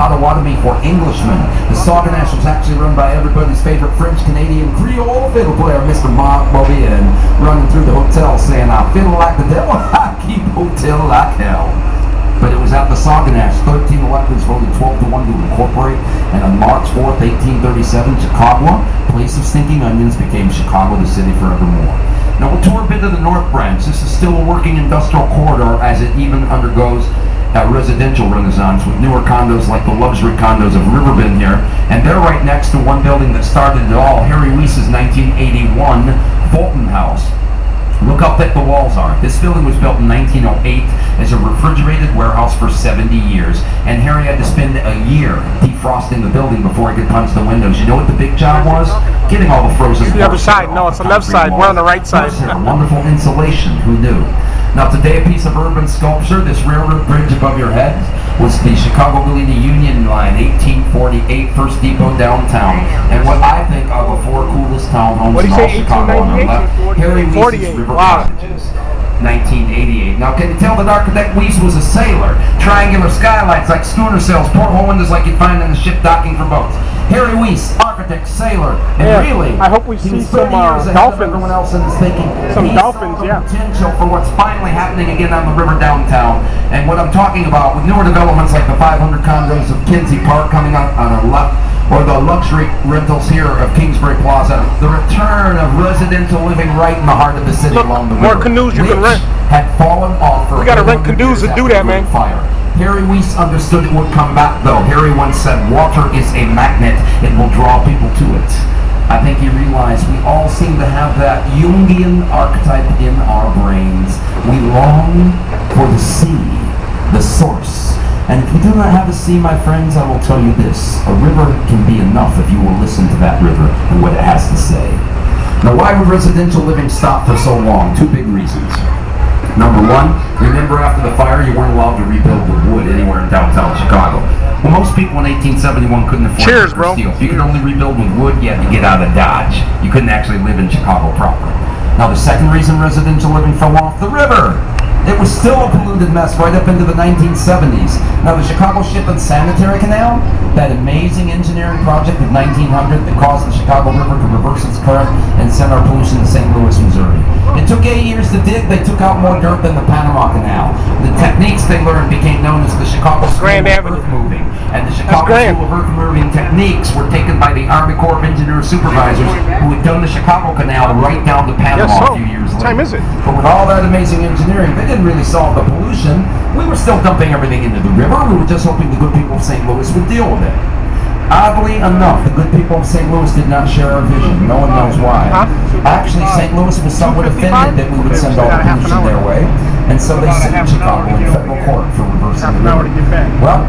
Potawatomi for Englishmen. The Sauganash was actually run by everybody's favorite French-Canadian Creole fiddle player, Mr. Mark Bobby, and running through the hotel saying, I fiddle like the devil, I keep hotel like hell. But it was at the Sauganash, 13 electors voted 12-1 to incorporate, and on March 4th, 1837, Chicago, place of stinking onions, became Chicago, the city forevermore. Now we'll tour a bit of the North Branch. This is still a working industrial corridor as it even undergoes a residential renaissance with newer condos like the luxury condos of Riverbend here, and they're right next to one building that started it all, Harry Weiss's 1981 Fulton House. Look how thick the walls are. This building was built in 1908 as a refrigerated warehouse for 70 years, and Harry had to spend a year defrosting the building before he could punch the windows. You know what the big job was? Getting all the frozen. It's the other side. No, it's the left side. We're on the right side. Wonderful insulation. Who knew? Now today, a piece of urban sculpture, this railroad bridge above your head, was the Chicago-Galena Union Line, 1848, First Depot downtown. And what I think are the four coolest townhomes in all Chicago on our left, Harry Weiss's River Cottages, 1988. Now can you tell that architect Weiss was a sailor? Triangular skylights like schooner sails, porthole windows like you'd find in a ship docking for boats. Harry Weiss, architect, sailor, and really, I hope we see some dolphins. Everyone else in this thinking. Some dolphins, yeah. Potential for what's finally happening again on the river downtown. And what I'm talking about with newer developments like the 500 condos of Kinsey Park coming up on our left, or the luxury rentals here of Kingsbury Plaza, the return of residential living right in the heart of the city. Look, along the river. More canoes you can rent. Had fallen off for we gotta rent canoes to do that, man. Fire. Harry Weiss understood it would come back, though. Harry once said, water is a magnet. It will draw people to it. I think he realized we all seem to have that Jungian archetype in our brains. We long for the sea, the source. And if you do not have a sea, my friends, I will tell you this. A river can be enough if you will listen to that river and what it has to say. Now, why would residential living stop for so long? Two big reasons. Number one, remember after the fire, you weren't allowed to rebuild with wood anywhere in downtown Chicago. Well, most people in 1871 couldn't afford steel. If you could only rebuild with wood, you had to get out of Dodge. You couldn't actually live in Chicago proper. Now, the second reason residential living fell off, the river. It was still a polluted mess right up into the 1970s. Now, the Chicago Ship and Sanitary Canal, that amazing engineering project of 1900 that caused the Chicago River to reverse its current and send our pollution to St. Louis, Missouri. It took 8 years to dig. They took out more dirt than the Panama Canal. The techniques they learned became known as the Chicago School of Earth Moving. And the Chicago School of Earth Moving techniques were taken by the Army Corps of Engineers supervisors who had done the Chicago Canal right down to Panama a few years later. What time is it? But with all that amazing engineering, they didn't really solve the pollution. We were still dumping everything into the river. We were just hoping the good people of St. Louis would deal with it. Oddly enough, the good people of St. Louis did not share our vision. No one knows why. Actually, St. Louis was somewhat offended that we would send all the pollution their way, and so they sued Chicago in federal court for reversing the river. Well,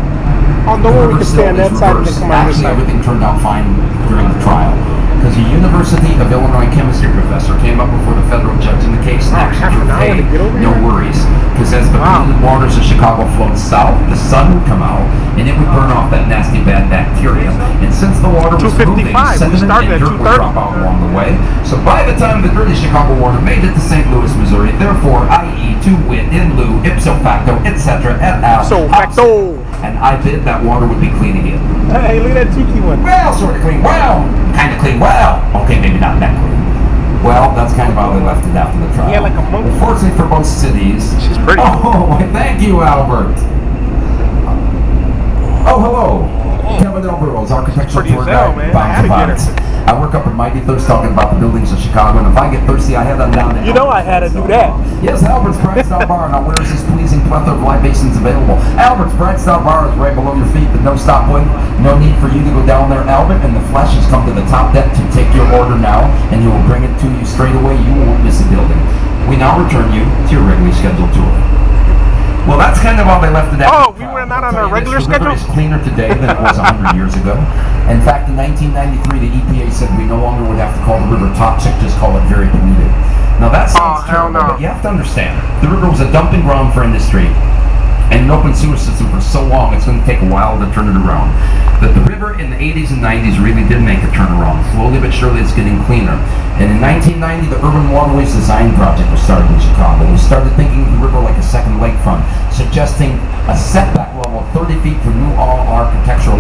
the river still is reversed. Actually, everything turned out fine during the trial, because a University of Illinois chemistry professor came up before the federal judge in the case and actually hey, no worries, because as the polluted waters of Chicago flowed south, the sun would come out, and it would burn off that nasty bad bacteria. And since the water was moving, sediment and dirt would drop out along the way. So by the time the dirty Chicago water made it to St. Louis, Missouri, therefore, i.e., to wit, in lieu, ipso facto, etc., et al. So facto. And I bid that water would be clean again. Hey, look at that cheeky one. Well, sort of clean. Well, kind of clean. Well, okay, maybe not that clean. Well, that's kind of how they left it after the trial. Yeah, like a monkey. Unfortunately for both cities. She's pretty. Oh, thank you, Albert. Oh, hello. Kevin Elburrows, architectural tour guide, I work up in Mighty Thirst talking about the buildings of Chicago, and if I get thirsty, I head on down there. You know I had to do that. Yes, Albert's Bright Star Bar. Now, where is this pleasing plethora of libations available? Albert's Bright Star Bar is right below your feet, but no stop point. No need for you to go down there, Albert, and the flesh has come to the top deck to take your order now, and he will bring it to you straight away. You won't miss a building. We now return you to your regularly scheduled tour. Well, that's kind of how they left it. Oh, we were not on our regular schedule? The river is cleaner today than it was 100 years ago. In fact, in 1993, the EPA said we no longer would have to call the river toxic, just call it very polluted. Now, that sounds terrible, but you have to understand, the river was a dumping ground for industry and an open sewer system for so long, it's going to take a while to turn it around. That the river in the 80s and 90s really did make a turnaround. Slowly but surely it's getting cleaner. And in 1990, the Urban Waterways Design Project was started in Chicago. We started thinking of the river like a second lakefront, suggesting a setback level of 30 feet for new all-architectural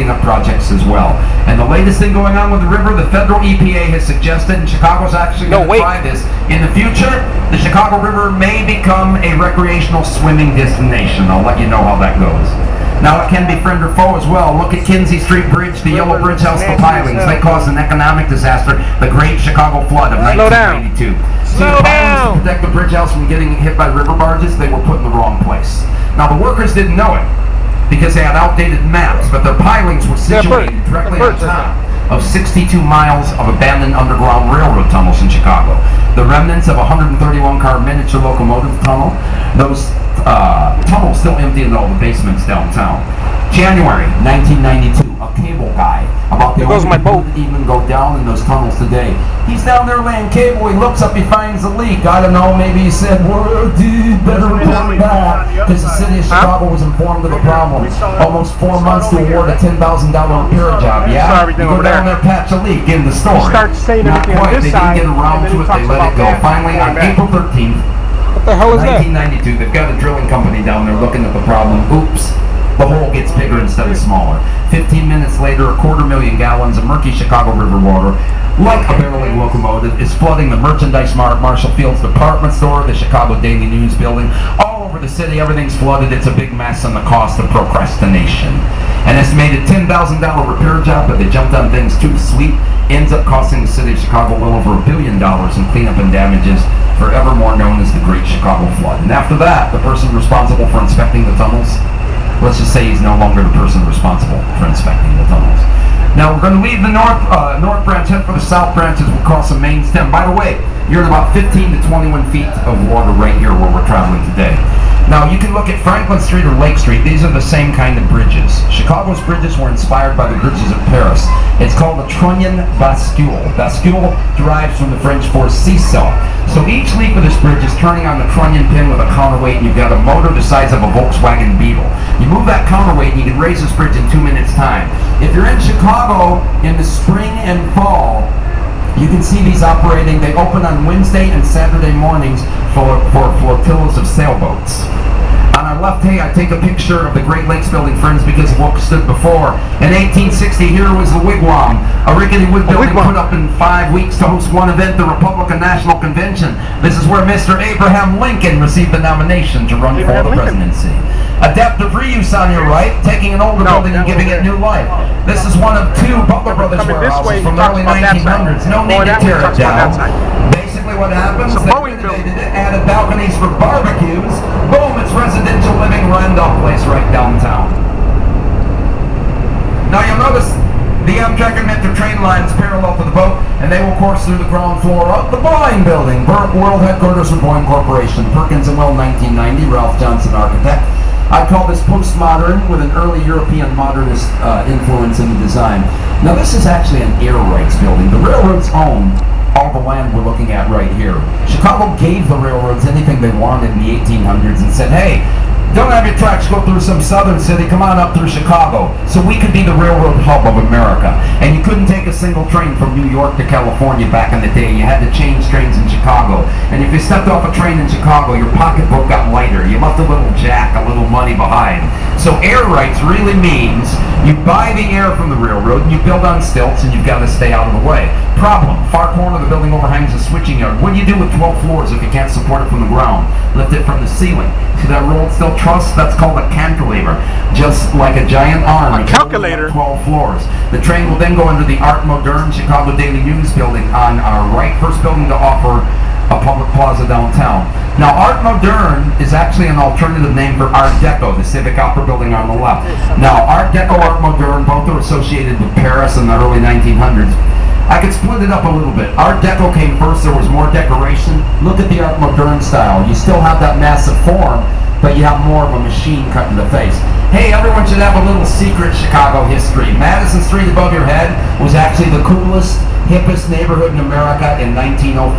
cleanup projects as well. And the latest thing going on with the river, the federal EPA has suggested, and Chicago's actually going to try this, in the future, the Chicago River may become a recreational swimming destination. I'll let you know how that goes. Now, it can be friend or foe as well. Look at Kinsey Street Bridge, the Yellow Bridge House, the pilings. They caused an economic disaster, the Great Chicago Flood of 1992. Slow down! To protect the bridge house from getting hit by river barges, they were put in the wrong place. Now, the workers didn't know it because they had outdated maps, but their pilings were situated directly on top of 62 miles of abandoned underground railroad tunnels in Chicago. The remnants of a 131-car miniature locomotive tunnel, those tunnels still empty in all the basements downtown. January 1992, a cable guy about the only people that even go down in those tunnels today. He's down there laying cable, he looks up, he finds a leak. I don't know, maybe he said, well, dude, better report back, because the city of Chicago was informed of the problem. Almost 4 months to award a $10,000 repair job, yeah? You go down there, patch a leak in the story. Not quite, they didn't get around to it, they let it go. Finally, on April 13th, what the hell is 1992, they've got a drilling company down there looking at the problem. Oops. The hole gets bigger instead of smaller. 15 minutes later, 250,000 gallons of murky Chicago River water, like a barreling locomotive, is flooding the Merchandise Mart, Marshall Field's department store, the Chicago Daily News building. All over the city, everything's flooded. It's a big mess, and the cost of procrastination. An estimated $10,000 repair job, but they jumped on things too sweet, ends up costing the city of Chicago well over $1 billion in cleanup and damages, forevermore known as the Great Chicago Flood. And after that, the person responsible for inspecting the tunnels, let's just say he's no longer the person responsible for inspecting the tunnels. Now we're going to leave the north branch, head for the south branch as we cross the main stem. By the way, you're at about 15 to 21 feet of water right here where we're traveling today. Now you can look at Franklin Street or Lake Street. These are the same kind of bridges. Chicago's bridges were inspired by the bridges of Paris. It's called the Trunnion Bascule. Bascule derives from the French for seesaw. So each leaf of this bridge is turning on the trunnion pin with a counterweight, and you've got a motor the size of a Volkswagen Beetle. You move that counterweight and you can raise this bridge in 2 minutes time. If you're in Chicago in the spring and fall, you can see these operating. They open on Wednesday and Saturday mornings for flotillas of sailboats. On our left, hey, I take a picture of the Great Lakes Building, friends, because of what stood before. In 1860, here was the Wigwam, a rickety wood building put up in 5 weeks to host one event, the Republican National Convention. This is where Mr. Abraham Lincoln received the nomination to run for the presidency. Adaptive reuse on your right, taking an older building and giving it new life. This is one of 2 Butler Brothers warehouses from the early 1900s. No need to tear it down. Basically what happens, they renovated it, added balconies for barbecues. Boom, it's residential living Randolph Place right downtown. Now you'll notice the Amtrak and Metro train lines parallel to the boat, and they will course through the ground floor of the Boeing building, world headquarters of Boeing Corporation. Perkins and Will, 1990, Ralph Johnson, architect. I call this postmodern with an early European modernist influence in the design. Now this is actually an air rights building. The railroads own all the land we're looking at right here. Chicago gave the railroads anything they wanted in the 1800s and said, hey, don't have your tracks go through some southern city, come on up through Chicago. So we could be the railroad hub of America. And you couldn't take a single train from New York to California back in the day. You had to change trains in Chicago. And if you stepped off a train in Chicago, your pocketbook got lighter. You left a little jack, a little money behind. So air rights really means you buy the air from the railroad and you build on stilts and you've got to stay out of the way. Problem, far corner of the building overhangs a switching yard. What do you do with 12 floors if you can't support it from the ground? Lift it from the ceiling. See that rolled steel truss? That's called a cantilever. Just like a giant arm. A calculator. 12 floors. The train will then go under the Art Moderne Chicago Daily News building on our right. First building to offer a public plaza downtown. Now, Art Moderne is actually an alternative name for Art Deco, the Civic Opera building on the left. Now, Art Deco, Art Moderne, both are associated with Paris in the early 1900s. I could split it up a little bit. Art Deco came first, there was more decoration. Look at the Art Moderne style. You still have that massive form, but you have more of a machine cut in the face. Hey, everyone should have a little secret Chicago history. Madison Street above your head was actually the coolest, hippest neighborhood in America in 1905.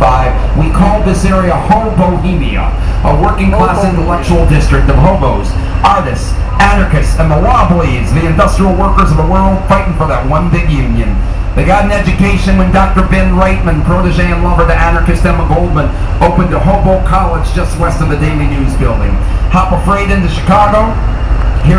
We called this area Hobohemia, a working class intellectual district of hobos, artists, anarchists, and the wobblies, the industrial workers of the world fighting for that one big union. They got an education when Dr. Ben Reitman, protege and lover to anarchist Emma Goldman, opened a hobo college just west of the Daily News building. Hop a freight into Chicago,